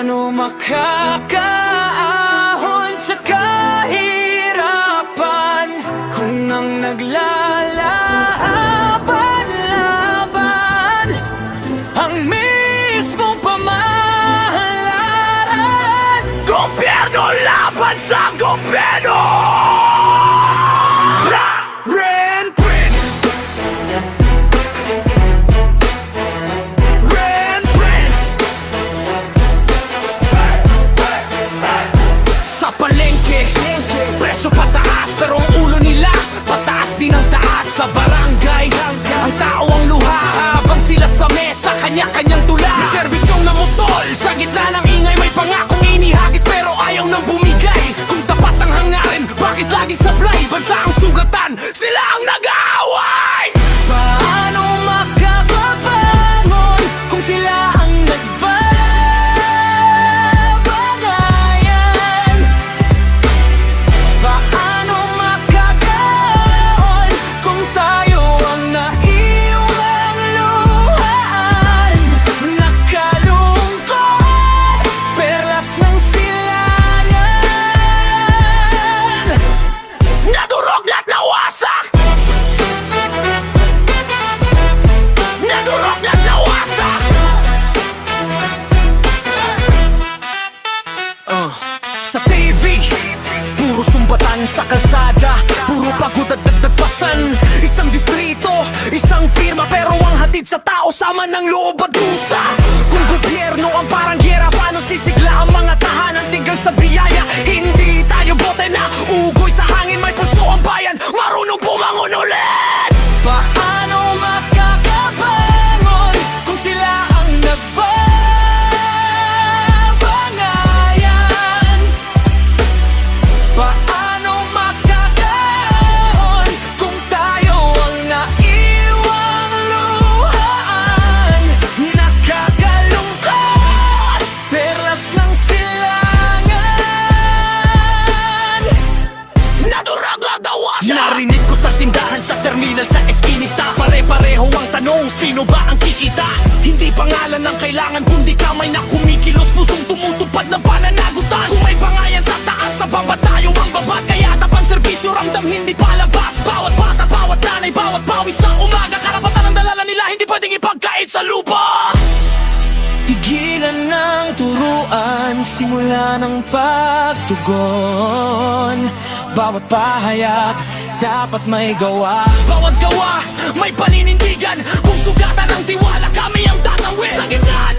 Paano makakaahon sa kahirapan kung ang naglalaban-laban ang mismong pamahalaan? Gobyerno laban sa gobyerno! Ren Prince! Ren Prince! Sa palengke, presyo pataas pero ang ulo nila pataas din ang taas. Sa barangay, ang tao ang luha habang sila sa mesa, kanya-kanyang tula. May serbisyong namutol, sa gitna ng ingay may pangakong inihagis pero ayaw nang bumigay. Kung tapat ang hangarin, bakit laging sablay? Bansa ang sugatan, sila ang nag-aaway! Paano makababangon kung sila ang nagbabagayan? Paano makakaon kung tayo ang naiwang luhaan? Nakalungkot, perlas ng silangan, nadurog at nawasak. Nadurog at nawasak. Sa TV, puro sumbatan sa kalsada, puro pagod at dagdagpasan. Isang distrito, isang pirma, pero ang hatid sa tao sama ng loob at dusa. Kung gobyerno ang parang gera, paano sisigla ang mga tahanan tinggal sa biyaya? Hindi tayo bote na ugoy sa hangin, may pulso ang bayan, marunong bumangon ulit. Paano makakabangon kung sila ang nagbabangayan? Paano makakaon kung tayo ang naiwang luhaan? Nakakalungkot, perlas ng silangan, nadurog at nawasak. Narinig ko sa tindahan, sa terminal, sa eskinita, pare-pareho ang tanong, sino ba ang kikita? Hindi pangalan ang kailangan, kundi kamay na kumikilos, pusong tumutupad ng pananagutan. Kung may pangayan sa taas, sa baba tayo ang babad, kaya tapang serbisyo, ramdam hindi palabas. Bawat bata, bawat nanay, bawat pawis sa umaga, karapatan ang dalala nila, hindi pwedeng ipagkait sa lupa. Tigilan ng turuan, simula ng pagtugon. Bawat pahayag, dapat may gawa. Bawat gawa, may paninindigan. Kung sugatan ang tiwala, kami ang tatawid. Sa gitna